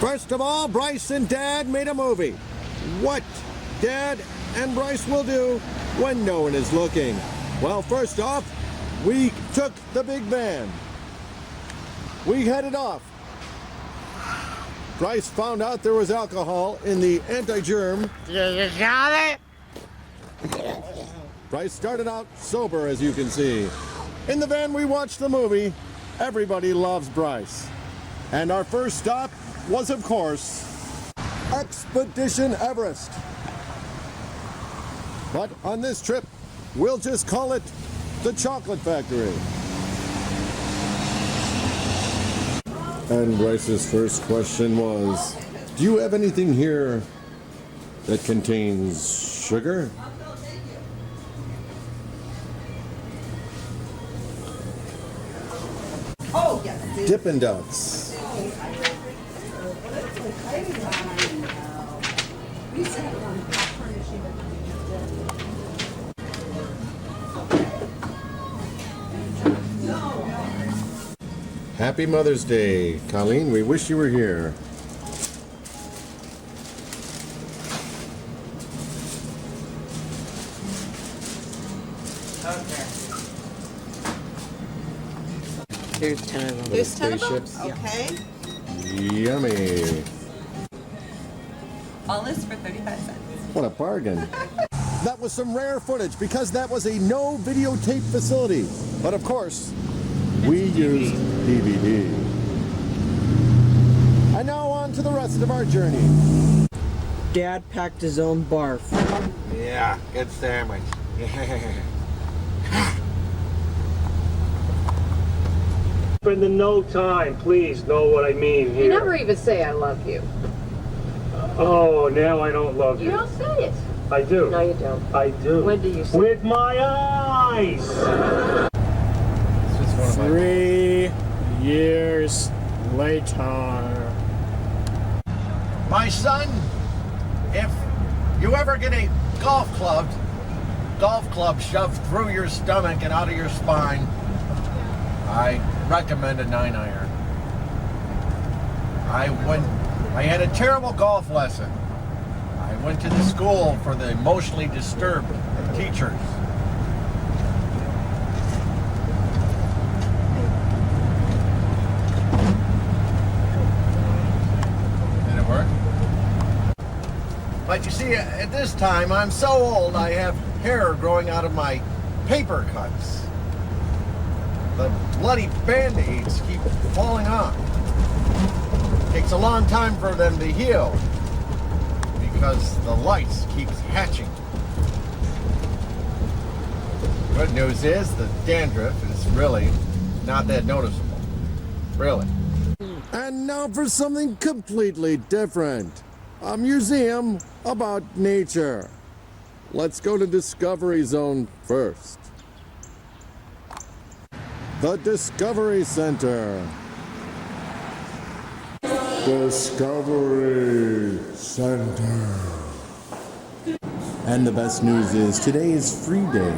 First of all, Bryce and Dad made a movie. What Dad and Bryce will do when no one is looking. Well, first off, we took the big van. We headed off. Bryce found out there was alcohol in the anti-germ. You got it? Bryce started out sober, as you can see. In the van, we watched the movie. Everybody loves Bryce. And our first stop was, of course, Expedition Everest. But on this trip, we'll just call it the Chocolate Factory. And Bryce's first question was, do you have anything here that contains sugar? Oh, yes. Dippin' Dots. Happy Mother's Day, Colleen. We wish you were here. Okay. There's 10 of them. There's 10 of them? Spaceships. Okay. Yummy. All this for 35 cents. What a bargain. That was some rare footage because that was a no videotape facility. But of course, we used DVD. And now on to the rest of our journey. Dad packed his own barf. Yeah, good sandwich. Spending no time, please know what I mean here. You never even say I love you. Oh, now I don't love You you. don't say it. I do. No, you don't. I do. When do you say With my eyes! 3 years later. My son, if you ever get a golf club shoved through your stomach and out of your spine, I recommend a 9-iron. I had a terrible golf lesson. I went to the school for the emotionally disturbed teachers. Did it work? But you see, at this time, I'm so old, I have hair growing out of my paper cuts. The bloody band-aids keep falling off. Takes a long time for them to heal because the lice keeps hatching. Good news is the dandruff is really not that noticeable. Really. And now for something completely different. A museum about nature. Let's go to Discovery Zone first. The Discovery Center. Discovery Center. And the best news is today is free day.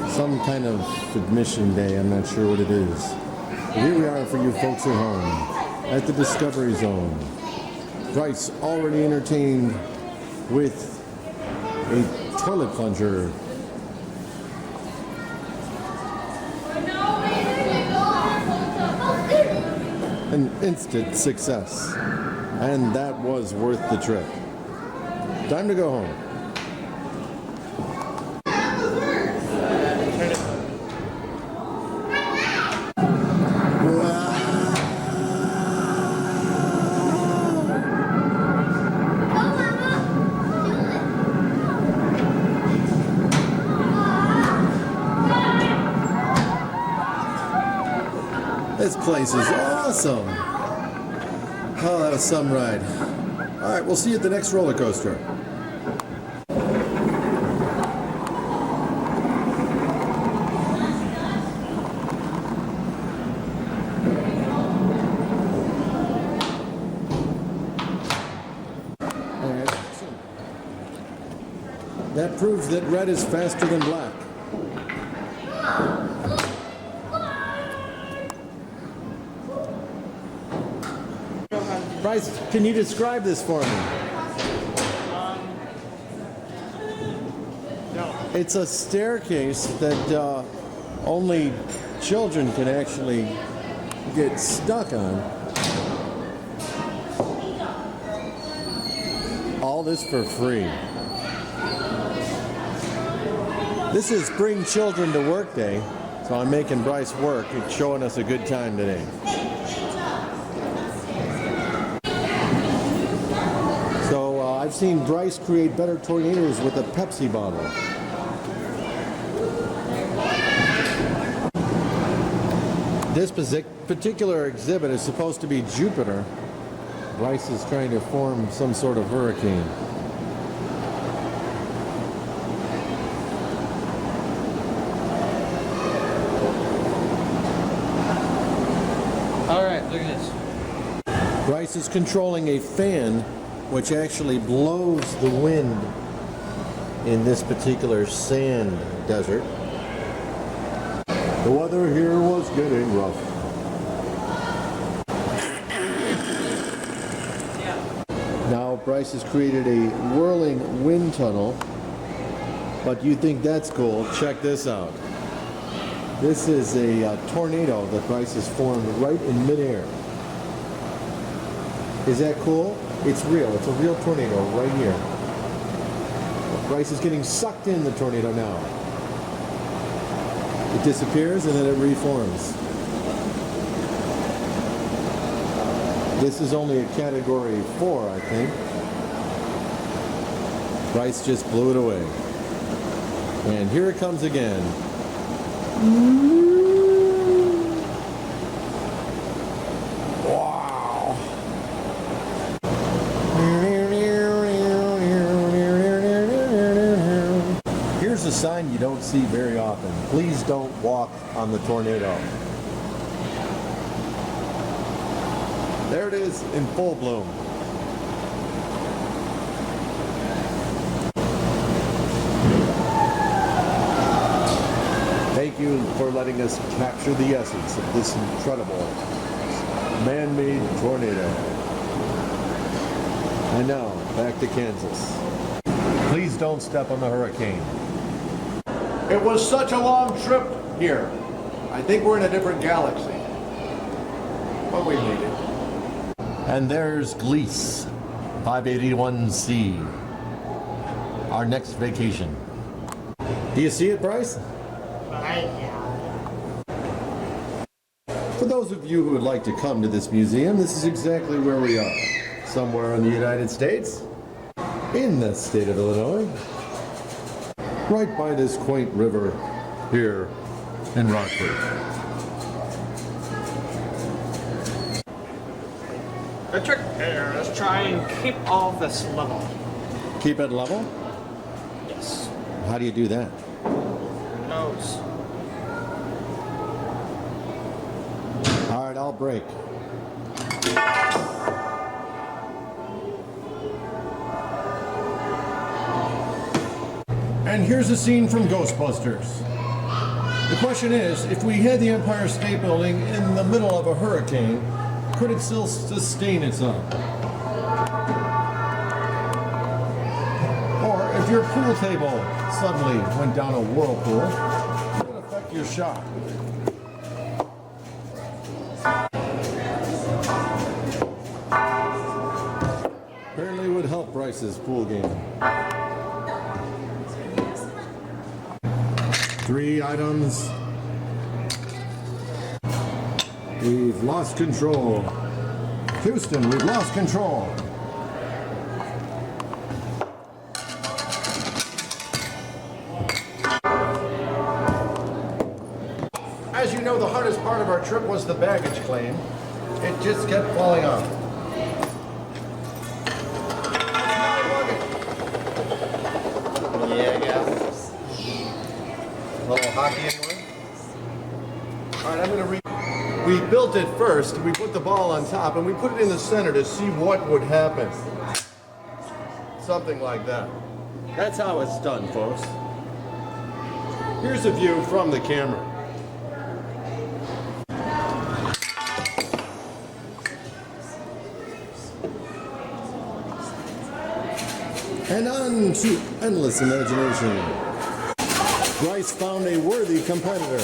Some kind of admission day, I'm not sure what it is. Here we are for you folks at home at the Discovery Zone. Bryce already entertained with a toilet plunger. An instant success. And that was worth the trip. Time to go home. This place is awesome. Oh, that was some ride. All right, we'll see you at the next roller coaster. All right. That proves that red is faster than black. Bryce, can you describe this for me? No. It's a staircase that only children can actually get stuck on. All this for free. This is Bring Children to Work Day, so I'm making Bryce work. It's showing us a good time today. So I've seen Bryce create better tornadoes with a Pepsi bottle. This particular exhibit is supposed to be Jupiter. Bryce is trying to form some sort of hurricane. All right, look at this. Bryce is controlling a fan which actually blows the wind in this particular sand desert. The weather here was getting rough. Now Bryce has created a whirling wind tunnel, but you think that's cool? Check this out. This is a tornado that Bryce has formed right in midair. Is that cool? It's real. It's a real tornado right here. Bryce is getting sucked in the tornado now. It disappears and then it reforms. This is only a category 4, I think. Bryce just blew it away. And here it comes again. Wow. Here's a sign you don't see very often. Please don't walk on the tornado. There it is in full bloom. Thank you for letting us capture the essence of this incredible man-made tornado. And now, back to Kansas. Please don't step on the hurricane. It was such a long trip here. I think we're in a different galaxy. But we made it. And there's Gliese, 581C, our next vacation. Do you see it, Bryce? For those of you who would like to come to this museum, this is exactly where we are. Somewhere in the United States, in the state of Illinois, right by this quaint river here in Rockford. The trick here is try and keep all this level. Keep it level? Yes. How do you do that? Nose. All right, I'll break. And here's a scene from Ghostbusters. The question is, if we had the Empire State Building in the middle of a hurricane, could it still sustain itself? Or if your pool table suddenly went down a whirlpool, it would affect your shot. Apparently would help Bryce's pool game. 3 items. We've lost control. Houston, we've lost control. As you know, the hardest part of our trip was the baggage claim. It just kept falling off. That's my luggage. Yeah, guys. A little hockey in one. All right, I'm going to read. We built it first. We put the ball on top and we put it in the center to see what would happen. Something like that. That's how it's done, folks. Here's a view from the camera. And on to endless imagination. Bryce found a worthy competitor.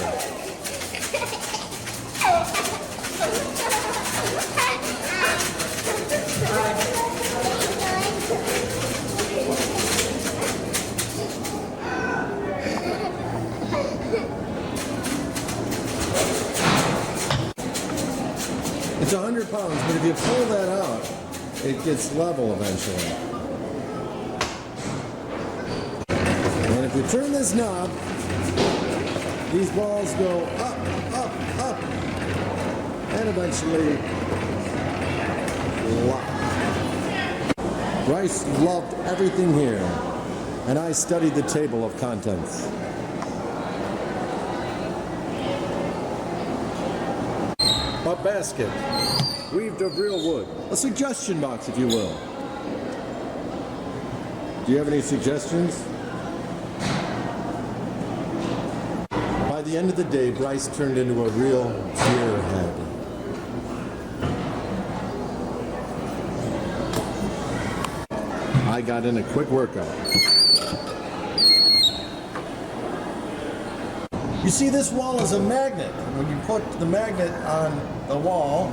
It's 100 pounds, but if you pull that out, it gets level eventually. And if you turn this knob, these balls go up, up, up, and eventually lock. Bryce loved everything here, and I studied the table of contents. A basket, weaved of real wood. A suggestion box, if you will. Do you have any suggestions? By the end of the day, Bryce turned into a real deer head. I got in a quick workout. You see, this wall is a magnet. When you put the magnet on the wall,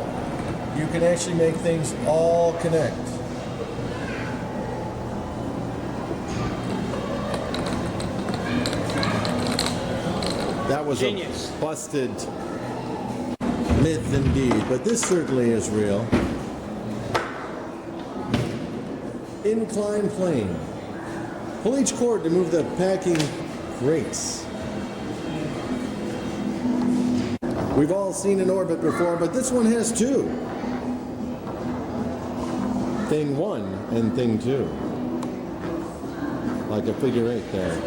you can actually make things all connect. That was Genius. a busted myth indeed, but this certainly is real. Incline plane. Pull each cord to move the packing crates. We've all seen an orbit before, but this one has two. Thing 1 and thing 2. Like a figure 8 there.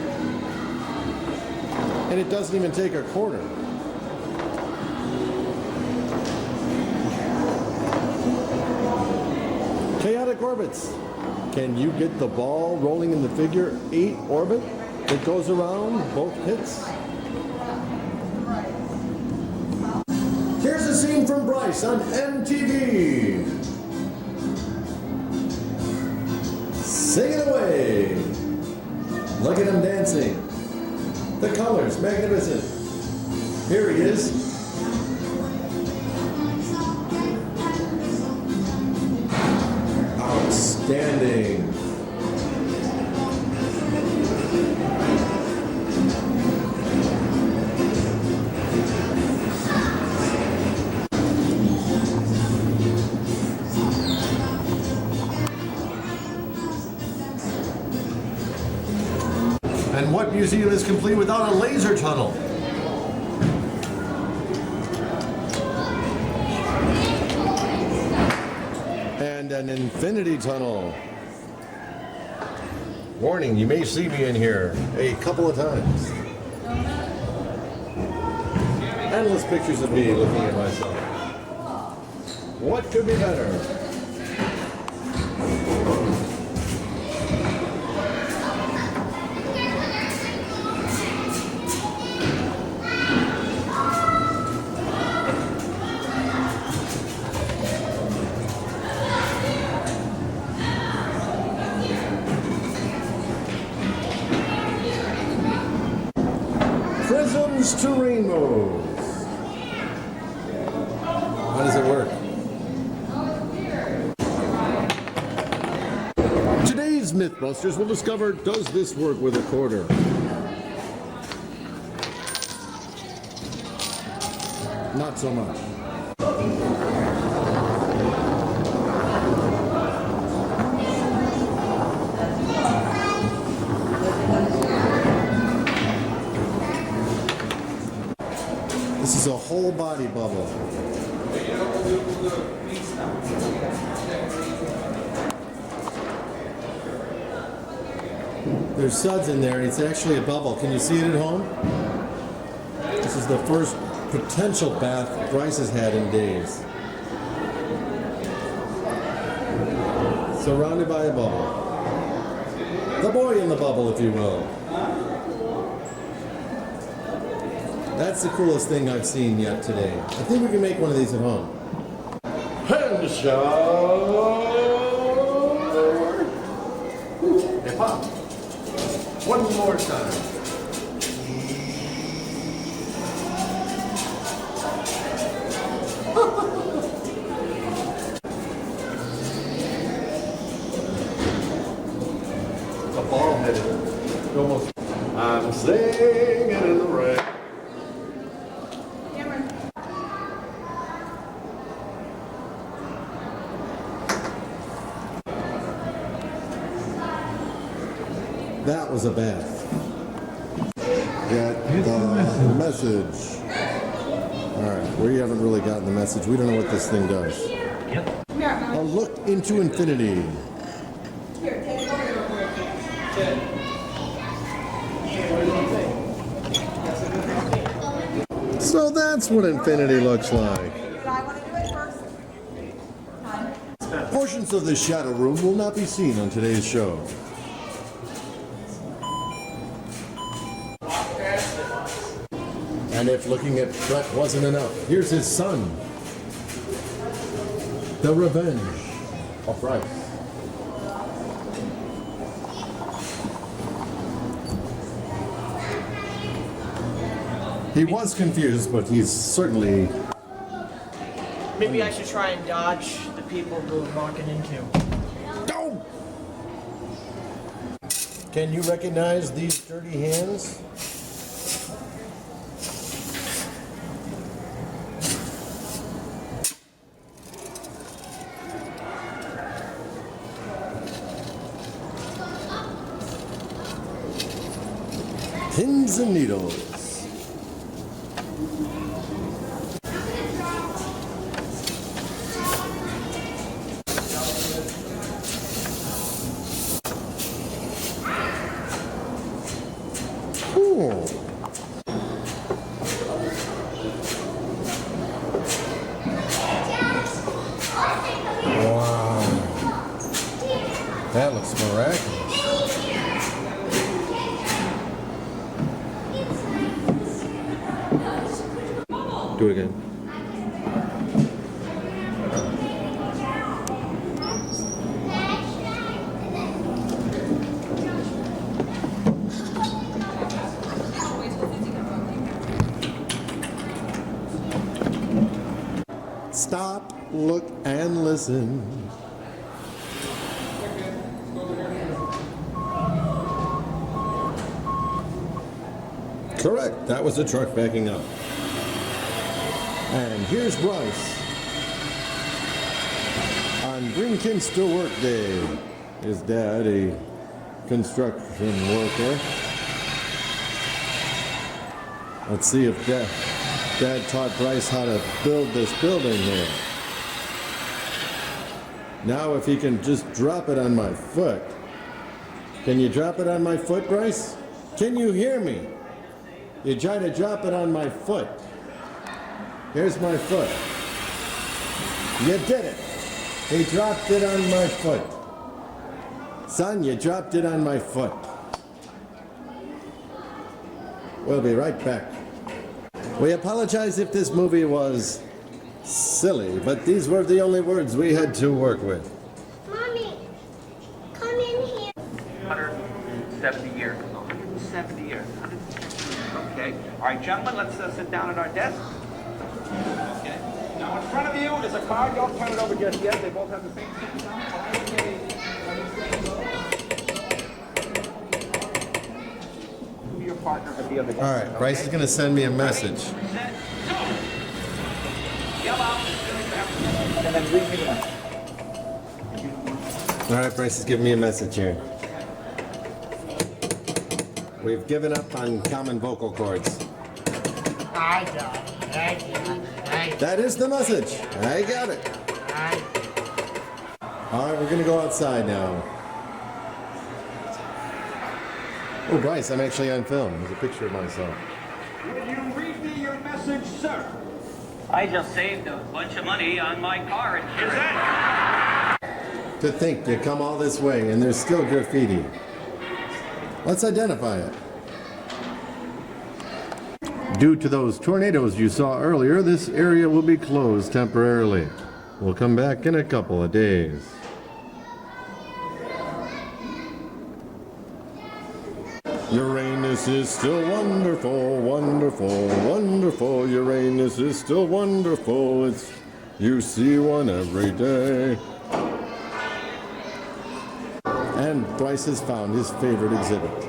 And it doesn't even take a quarter. Chaotic orbits. Can you get the ball rolling in the figure 8 orbit that goes around both pits? Here's a scene from Bryce on MTV. Sing it away. Look at him dancing. The colors, magnificent. Here he is. Outstanding. And what museum is complete without a laser tunnel? And an infinity tunnel. Warning, you may see me in here a couple of times. Endless pictures of me looking at myself. What could be better? Prisms to rainbows. How does it work? Today's Mythbusters will discover, does this work with a quarter? Not so much. This is a whole body bubble. There's suds in there. It's actually a bubble. Can you see it at home? This is the first potential bath Bryce has had in days. Surrounded by a bubble. The boy in the bubble, if you will. That's the coolest thing I've seen yet today. I think we can make one of these at home. Hand shot! pop. One more time. The ball hit it. Almost. I'm singing in the rain. That was a bath. Get the message. Alright, we haven't really gotten the message. We don't know what this thing does. A look into infinity. So that's what infinity looks like. I want to do it first. Portions of the shadow room will not be seen on today's show. And if looking at Brett wasn't enough, here's his son. The Revenge of Bryce. He was confused, but he's certainly... Maybe I should try and dodge the people who are walking into. No! Can you recognize these dirty hands? Pins and needles. Cool. Wow. That looks miraculous. Do it again. Stop, look, and listen. Correct. That was the truck backing up. And here's Bryce on Greenkinster Work Day. His dad, a construction worker. Let's see if Dad taught Bryce how to build this building here. Now if he can just drop it on my foot. Can you drop it on my foot, Bryce? Can you hear me? You try to drop it on my foot. Here's my foot. You did it. He dropped it on my foot. Son, you dropped it on my foot. We'll be right back. We apologize if this movie was silly, but these were the only words we had to work with. Mommy, come in here. 170 years. 170 years. Okay. All right, gentlemen, let's sit down at our desk. Okay. Now, in front of you is a card. Don't turn it over just yet. They both have the same thing. Who your partner at the other desk? All right, Bryce is going to send me a message. Set, go. Yell out. And then read me the message. All right, Bryce is giving me a message here. We've given up on common vocal cords. I got it. I got it. That is the message. I got it. All right, we're going to go outside now. Oh, Bryce, I'm actually on film. There's a picture of myself. Will you read me your message, sir? I just saved a bunch of money on my car insurance. Is that? To think you come all this way and there's still graffiti. Let's identify it. Due to those tornadoes you saw earlier, this area will be closed temporarily. We'll come back in a couple of days. Uranus is still wonderful, wonderful, wonderful. Uranus is still wonderful. You see one every day. And Bryce has found his favorite exhibit.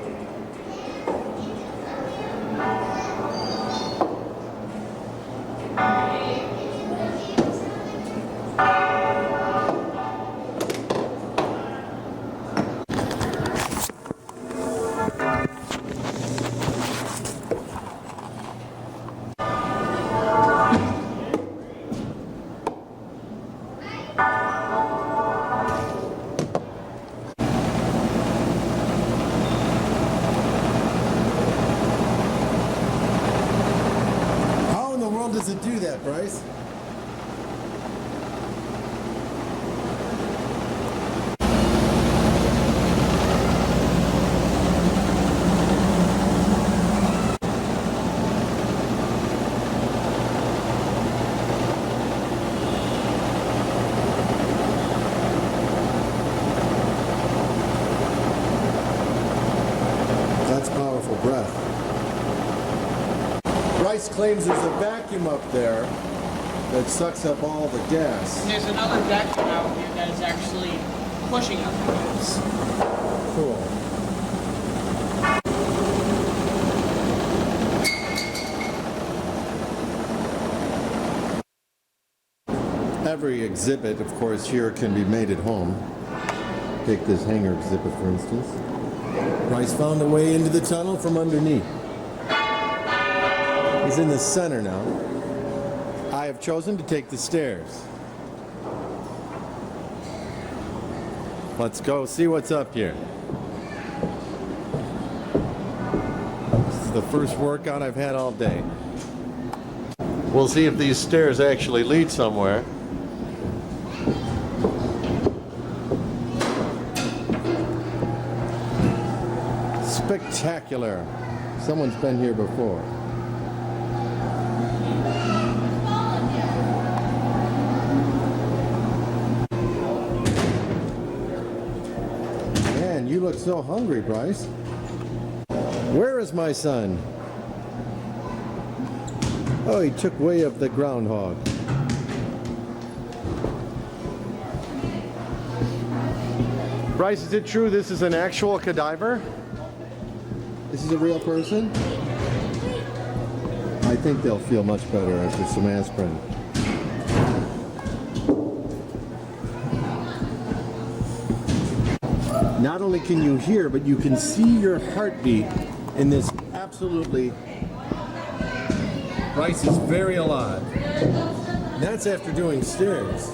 How in the world does it do that, Bryce? That's powerful breath. Bryce claims there's a vacuum up there that sucks up all the gas. There's another vacuum out here that is actually pushing up the gas. Cool. Every exhibit, of course, here can be made at home. Take this hangar exhibit, for instance. Bryce found a way into the tunnel from underneath. He's in the center now. I have chosen to take the stairs. Let's go see what's up here. This is the first workout I've had all day. We'll see if these stairs actually lead somewhere. Spectacular. Someone's been here before. Man, you look so hungry, Bryce. Where is my son? Oh, he took way of the groundhog. Bryce, is it true this is an actual cadaver? This is a real person? I think they'll feel much better after some aspirin. Not only can you hear, but you can see your heartbeat in this absolutely... Bryce is very alive. That's after doing stairs.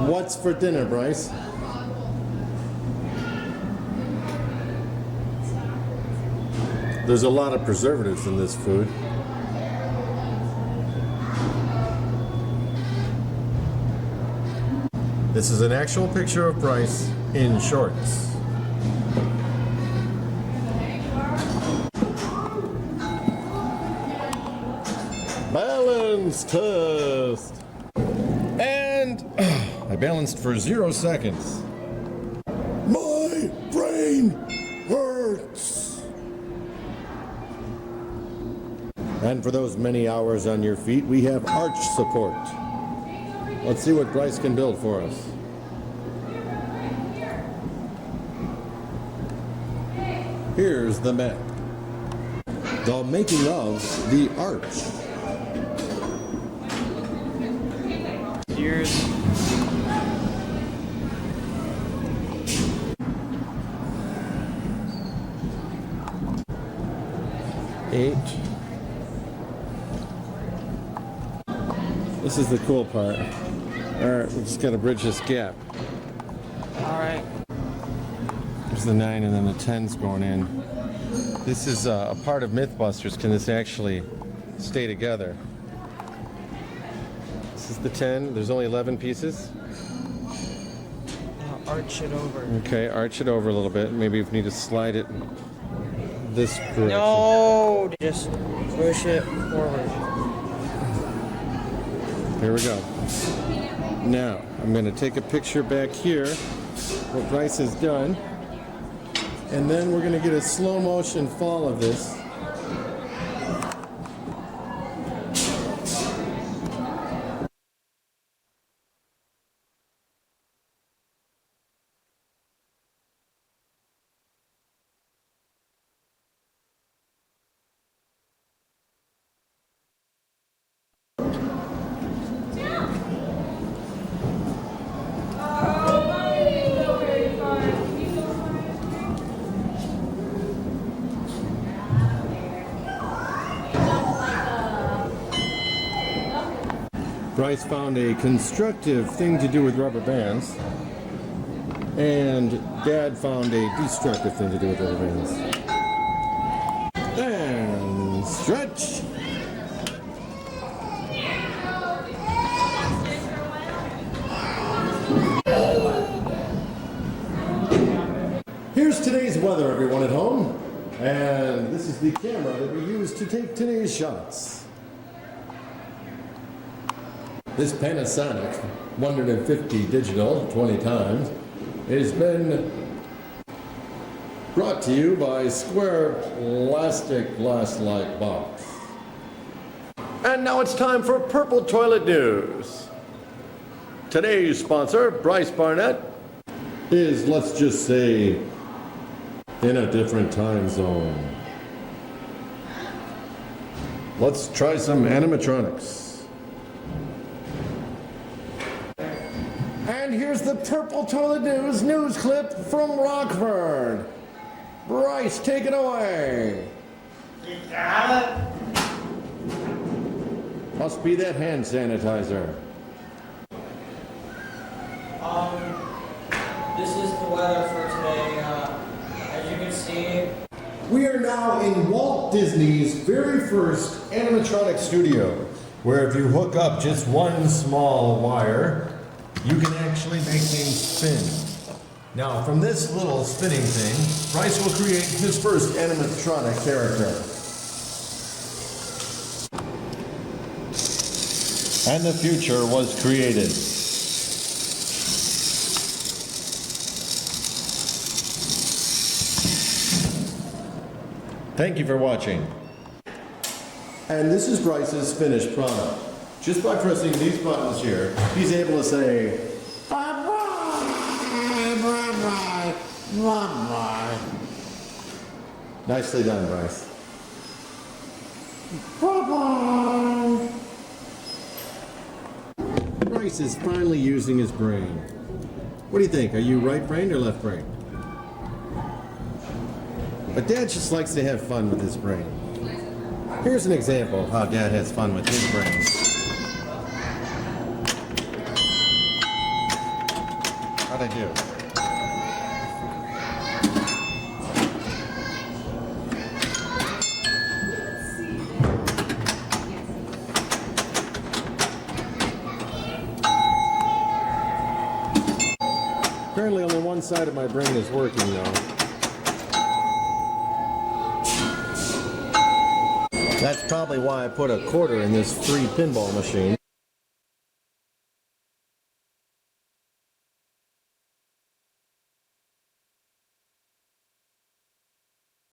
What's for dinner, Bryce? There's a lot of preservatives in this food. This is an actual picture of Bryce in shorts. Balance test. And I balanced for 0 seconds. My brain hurts. And for those many hours on your feet, we have arch support. Let's see what Bryce can build for us. Here's the map. The making of the arch. Here's 8. This is the cool part. Alright, we just gotta bridge this gap. alright. There's the 9 and then the 10's going in. This is a part of Mythbusters. Can this actually stay together? This is the 10. There's only 11 pieces. Arch it over. Okay, arch it over a little bit. Maybe if we need to slide it this direction. No, just push it forward. Here we go. Now, I'm going to take a picture back here what Bryce has done. And then we're going to get a slow motion fall of this. Bryce found a constructive thing to do with rubber bands, and Dad found a destructive thing to do with rubber bands. And stretch! Here's today's weather, everyone at home, and this is the camera that we use to take today's shots. This Panasonic 150 digital 20 times has been brought to you by Square Plastic Glass-like Box. And now it's time for Purple Toilet News. Today's sponsor, Bryce Barnett, is, let's just say, in a different time zone. Let's try some animatronics. And here's the Purple Toilet news clip from Rockford. Bryce, take it away. You got it? Must be that hand sanitizer. This is the weather for today. As you can see, We are now in Walt Disney's very first animatronic studio, where if you hook up just one small wire, you can actually make things spin. Now, from this little spinning thing, Bryce will create his first animatronic character. And the future was created. Thank you for watching. And this is Bryce's finished product. Just by pressing these buttons here, he's able to say, bye-bye, bye-bye, bye-bye. Nicely done, Bryce. Bye-bye. Bryce is finally using his brain. What do you think? Are you right-brained or left-brained? But Dad just likes to have fun with his brain. Here's an example of how Dad has fun with his brain. How'd I do? Apparently only one side of my brain is working though. That's probably why I put a quarter in this free pinball machine.